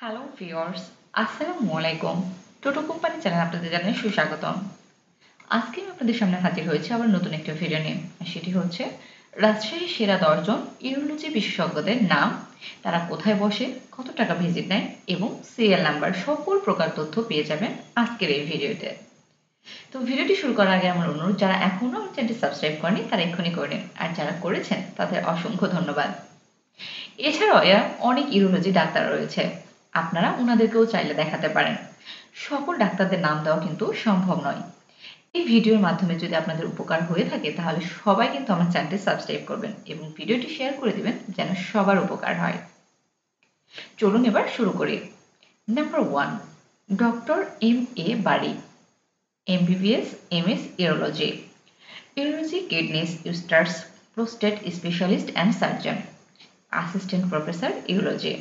Hello viewers, আসসালামু আলাইকুম। টোটো company channel আপনাদের জানাই সুস্বাগতম। আজকে আমি আপনাদের সামনে হাজির হয়েছি আবার নতুন একটা ভিডিও নিয়ে। আর সেটি হচ্ছে রাজশাহীর সেরা 10 জন ইউরোলজি বিশেষজ্ঞদের নাম, তারা কোথায় বসে, কত টাকা ভিজিট নেয় এবং সিরিয়াল নাম্বার সকল প্রকার তথ্য পেয়ে যাবেন আজকের এই ভিডিওতে। তো ভিডিওটি শুরু করার আগে আমার অনুরোধ, যারা এখনও আমার চ্যানেলটি সাবস্ক্রাইব করেনি তারা এক্ষুনি করে নিন, আর যারা করেছেন তাদের অসংখ্য ধন্যবাদ। এছাড়াও এরা অনেক ইউরোলজি ডাক্তার রয়েছে, আপনারা ওনাদেরকেও চাইলে দেখাতে পারেন। সকল ডাক্তারদের নাম দেওয়া কিন্তু সম্ভব নয়। এই ভিডিওর মাধ্যমে যদি আপনাদের উপকার হয়ে থাকে তাহলে সবাই কিন্তু আমার চ্যানেলটি সাবস্ক্রাইব করবেন এবং ভিডিওটি শেয়ার করে দিবেন যেন সবার উপকার হয়। চলুন এবার শুরু করি। Number 1, doctor M.A. Bari, MBBS, MS urology, urology kidneys ureters prostate specialist and surgeon, assistant professor urology,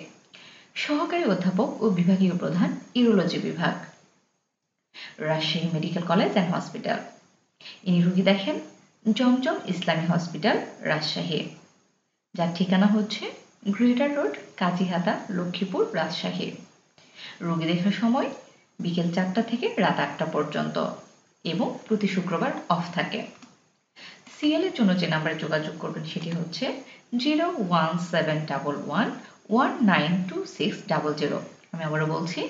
সহকারী অধ্যাপক ও বিভাগীয় প্রধান ইউরোলজি বিভাগ, Rajshahi medical college and hospital. ইনি রোগী দেখেন জমজম ইসলামী হসপিটাল, রাজশাহী, যার ঠিকানা হচ্ছে গ্রেটার রোড, কাজীহাতা, লক্ষ্মীপুর, রাজশাহী। রোগী দেখার সময় বিকেল 4টা থেকে রাত 8টা পর্যন্ত এবং প্রতি শুক্রবার অফ থাকে। সিএলের জন্য যে নাম্বারে যোগাযোগ করবেন সেটি হচ্ছে 01711192600। আমি আবারও বলছি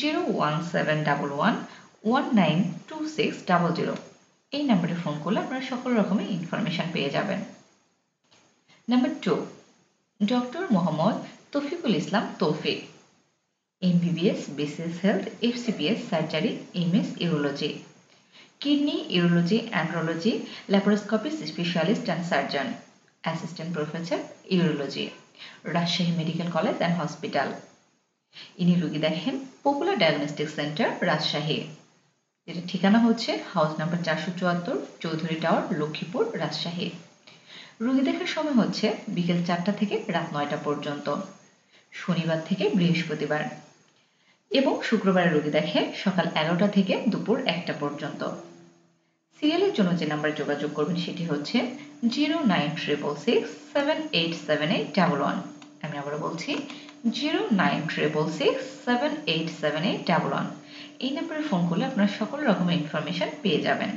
01711192600। এই নাম্বারে ফোন করলে আপনারা সকল রকমের ইনফরমেশন পেয়ে যাবেন। Number 2, doctor Mohammad Taufiqul Islam Taufiq, MBBS, BCS health, FCPS surgery, MS urology, kidney urology, andrology, laparoscopy specialist and surgeon, assistant professor urology, Rajshahi medical college and hospital. ইনি রোগী দেখেন পপুলার ডায়াগনস্টিক সেন্টার, রাজশাহী, যেটা ঠিকানা হচ্ছে house number 474, Chowdhury tower, Lakshmipur, Rajshahi. রোগী দেখার সময় হচ্ছে বিকেল 4টা থেকে রাত 9টা পর্যন্ত, শনিবার থেকে বৃহস্পতিবার, এবং শুক্রবারে রোগী দেখে সকাল 11টা থেকে দুপুর 1টা পর্যন্ত। সিরিয়ালের জন্য যে নাম্বারে যোগাযোগ করবেন সেটি হচ্ছে 09666787811। আমি আবারও বলছি 09666787811। এই নাম্বারে ফোন করলে আপনারা সকল রকমের ইনফরমেশন পেয়ে যাবেন।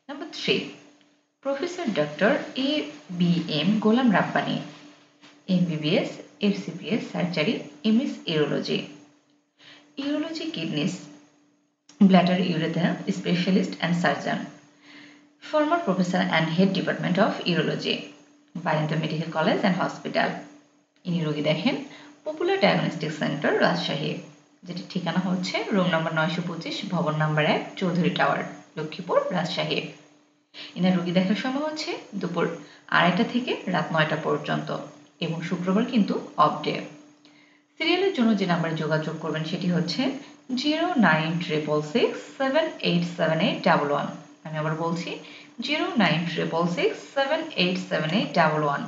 Number 3, professor doctor A.B.M. Golam Rabbani, MBBS, FCPS surgery, MS urology, urology kidneys, bladder urethra specialist and surgeon, former professor and head department of urology, Barrington Medical College and Hospital. ইনি রোগী দেখেন পপুলার ডায়াগনস্টিক সেন্টার, রাজশাহী, যেটি ঠিকানা হচ্ছে room number 925, ভবন number 1, Chowdhury tower, Lakshmipur, Rajshahi. Inner রোগী দেখার সময় হচ্ছে দুপুর 2:30 থেকে রাত 9টা পর্যন্ত এবং শুক্রবার কিন্তু অফ ডে। সিরিয়ালের জন্য যে নাম্বারে যোগাযোগ করবেন সেটি হচ্ছে 09666787811। আমি আবার বলছি 09666787811।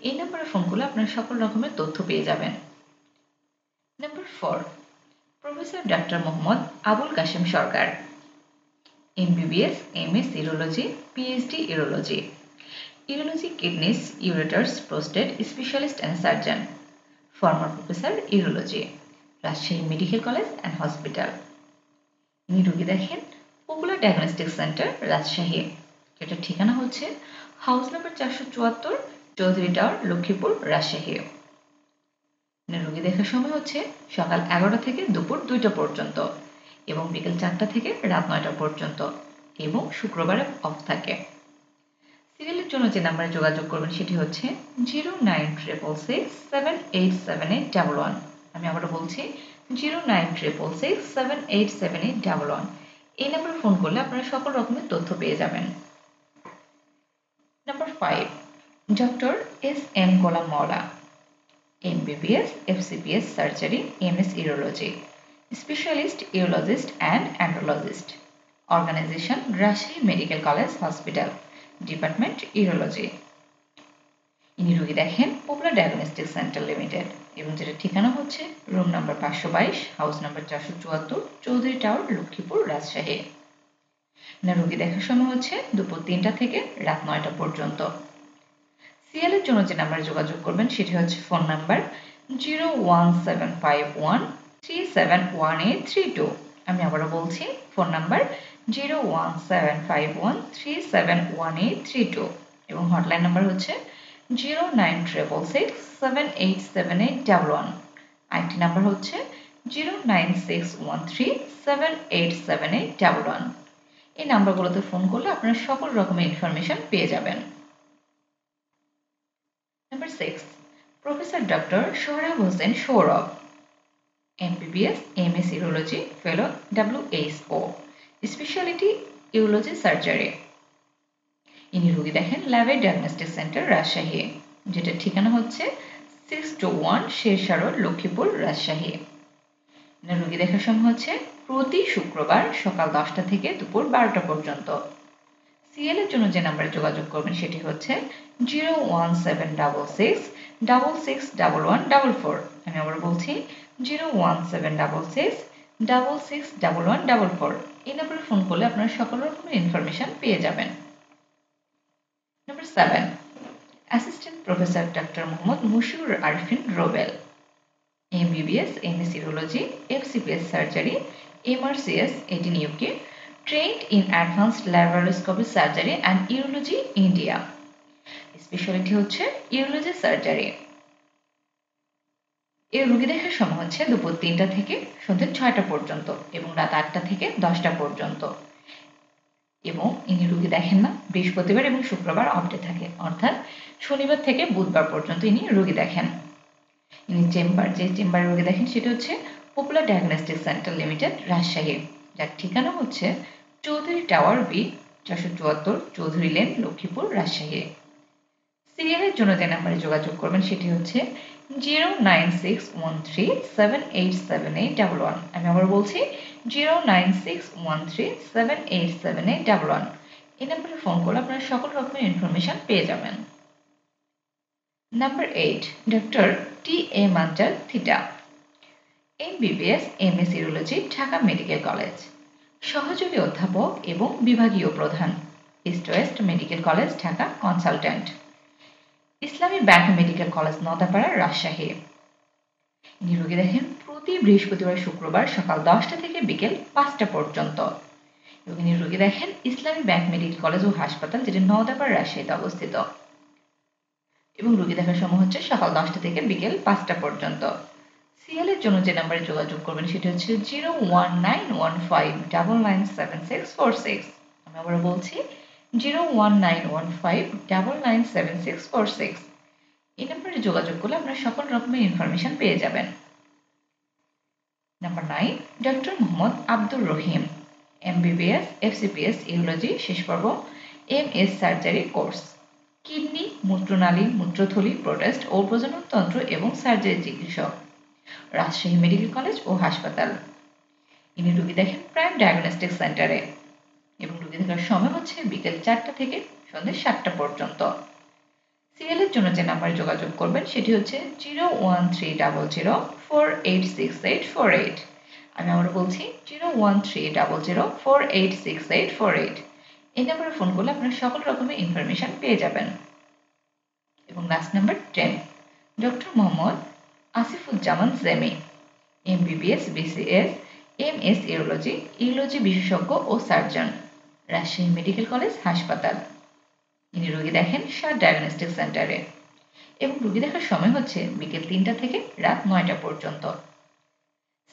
এই নাম্বারে ফোন করলে আপনারা সকল রকমের তথ্য পেয়ে যাবেন। নাম্বার 4, প্রফেসর ডাক্তার Mohammad Abul Kashem Sarkar, MBBS, MS urology, PhD urology, urology kidneys, ureters, prostate specialist and surgeon, former professor urology, Rajshahi medical college and hospital. ইনি রোগী দেখেন পপুলার ডায়াগনস্টিক সেন্টার, রাজশাহী, যেটা ঠিকানা হচ্ছে house number 474, Chowdhury tower, Lakshmipur, Rajshahi. ইনি রোগী দেখার সময় হচ্ছে সকাল 11টা থেকে দুপুর 2টা পর্যন্ত এবং বিকেল 4টা থেকে রাত 9টা পর্যন্ত এবং শুক্রবারে অফ থাকে। সিরিয়ালের জন্য যে নাম্বারে যোগাযোগ করবেন সেটি হচ্ছে 09666787811। আমি আবারও বলছি 09666787811। এই নাম্বারে ফোন করলে আপনারা সকল রকমের তথ্য পেয়ে যাবেন। Number 5, doctor S.M. Golam Mowla, MBBS, FCPS surgery, MS urology, specialist urologist and andrologist, organisation Rajshahi medical college hospital, department urology. ইনি রোগী দেখেন পপুলার ডায়াগনস্টিক সেন্টার লিমিটেড এবং যেটা ঠিকানা হচ্ছে room number 522, house number 474, Chowdhury tower, Lakshmipur, Rajshahi. না রোগী দেখার সময় হচ্ছে দুপুর 3টা থেকে রাত 9টা পর্যন্ত। সিএলের জন্য যে নাম্বারে যোগাযোগ করবেন সেটি হচ্ছে ফোন নাম্বার 01751371832। আমি আবারও বলছি, ফোন নাম্বার 01751371832 এবং হটলাইন নাম্বার হচ্ছে 09666787811। আরেকটি নাম্বার হচ্ছে 09613787811। এই নাম্বারগুলোতে ফোন করলে আপনারা সকল রকমের ইনফরমেশন পেয়ে যাবেন। Number 6, professor doctor Sohrab Hossain Sourav, MBBS MS urology fellow WHO, speciality urology surgery. ইনি রোগী দেখেন ল্যাবে ডায়াগনস্টিক সেন্টার রাজশাহী, যেটা ঠিকানা হচ্ছে 621 শেরশাহ রোড, লক্ষ্মীপুর, রাজশাহী। রোগী দেখার সময় হচ্ছে প্রতি শুক্রবার সকাল 10টা থেকে দুপুর 12টা পর্যন্ত। সিএল এর জন্য যে নাম্বারে যোগাযোগ করবেন সেটি হচ্ছে 01766661144। আমি আবার বলছি 01766661144। এই নাম্বারে ফোন করলে আপনারা সকল রকমের ইনফরমেশন পেয়ে যাবেন। Number 7, assistant professor doctor Mohammad Mushiur Arfin Robel, MBBS MS urology FCPS surgery MRCS 18 UK, trained in advanced laparoscopy surgery and urology India, speciality হচ্ছে ইউরোলজি সার্জারি। এর রোগী দেখার সময় হচ্ছে দুপুর 3টা থেকে সন্ধ্যে 6টা পর্যন্ত এবং রাত 8টা থেকে 10টা পর্যন্ত। এবং ইনি রোগী দেখেন না, বৃহস্পতিবার এবং শুক্রবার অফডে থাকে, অর্থাৎ শনিবার থেকে বুধবার পর্যন্ত ইনি রোগী দেখেন। ইনি যে চেম্বারে রোগী দেখেন সেটা হচ্ছে popular diagnostic centre limited Rajshahi, যার ঠিকানা হচ্ছে Chowdhury tower B 474 Chowdhury lane, Lakshmipur, Rajshahi. Serial এর জন্য যে নাম্বারে যোগাযোগ করবেন সেটি হচ্ছে 09613787811। আমি আবার বলছি 09613787811। এই নাম্বারে ফোন করলে আপনারা সকল রকমের ইনফরমেশন পেয়ে যাবেন। Number 8, doctor T. মান্টার থিটা, MBBS MS urology, Dhaka medical college, সহযোগী অধ্যাপক এবং বিভাগীয় প্রধান, east west medical college Dhaka, consultant, Islami bank medical college Naodapara, Rajshahi. ইনি রোগী দেখেন প্রতি বৃহস্পতিবার শুক্রবার সকাল 10টা থেকে বিকেল 5টা পর্যন্ত এবং ইনি রোগী দেখেন ইসলামী ব্যাংক মেডিকেল কলেজ ও হাসপাতাল, যেটি নওদাপাড়া, রাজশাহীতে অবস্থিত। এবং রোগী দেখার সময় হচ্ছে সকাল 10টা থেকে বিকেল 5টা পর্যন্ত। সিএল এর জন্য যে নাম্বারে যোগাযোগ করবেন সেটি হচ্ছে 01915997646। আমি আবার বলছি 01915997646। এই নাম্বারে যোগাযোগ করলে আপনারা সকল রকমের ইনফরমেশন পেয়ে যাবেন। Number 9, doctor Mohammad Abdur Rahim, MBBS FCPS urology, শেষ পর্ব, MS সার্জারি কোর্স, কিডনি, মূত্রনালী, মূত্রথলি, প্রোটেস্ট ও প্রজননতন্ত্র এবং সার্জারি চিকিৎসক, রাজশাহী মেডিকেল কলেজ ও হাসপাতাল। ইনি রোগী দেখেন প্রাইম ডায়াগনস্টিক সেন্টারে এবং রোগী দেখার সময় হচ্ছে বিকেল 4টা থেকে সন্ধ্যে 7টা পর্যন্ত। সিএল এর জন্য যে নাম্বারে যোগাযোগ করবেন সেটি হচ্ছে 01300486848। আমি আবার বলছি 01300486848। এই নাম্বারে ফোন করলে আপনারা সকল রকমের ইনফরমেশন পেয়ে যাবেন। এবং last number 10, doctor Mohammad Asifuzzaman Jamie, MBBS BCS MS urology, urology বিশেষজ্ঞ ও সার্জন, রাজশাহী মেডিকেল কলেজ হাসপাতাল। ইনি রোগী দেখেন সার ডায়াগনস্টিক সেন্টারে এবং রোগী দেখার সময় হচ্ছে বিকেল 3টা থেকে রাত 9টা পর্যন্ত।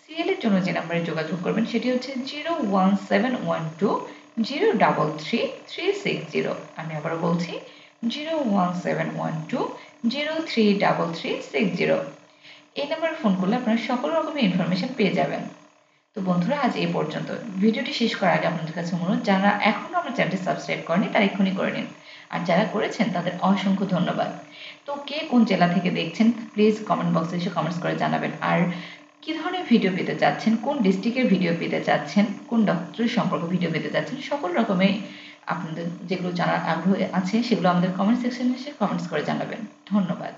সিএল এর জন্য যে নাম্বারে যোগাযোগ করবেন সেটি হচ্ছে 01712033360। আমি আবার বলছি 01712033360। এই নাম্বারে ফোন করলে আপনারা সকল রকমের ইনফরমেশন পেয়ে যাবেন। তো বন্ধুরা, আজ এই পর্যন্ত। ভিডিওটি শেষ করার আগে আপনাদের কাছে অনুরোধ, যারা এখনও আমার চ্যানেলটি সাবস্ক্রাইব করেনি তারা এক্ষুনি করে নিন, আর যারা করেছেন তাদের অসংখ্য ধন্যবাদ। তো কে কোন জেলা থেকে দেখছেন প্লিজ কমেন্ট বক্সে এসে কমেন্টস করে জানাবেন। আর কী ধরনের ভিডিও পেতে চাচ্ছেন, কোন ডিস্ট্রিক্টের ভিডিও পেতে চাচ্ছেন, কোন ডক্টরের সম্পর্কে ভিডিও পেতে চাচ্ছেন, সকল রকমের আপনাদের যেগুলো জানার আগ্রহ আছে সেগুলো আমাদের কমেন্ট সেকশনে এসে কমেন্টস করে জানাবেন। ধন্যবাদ।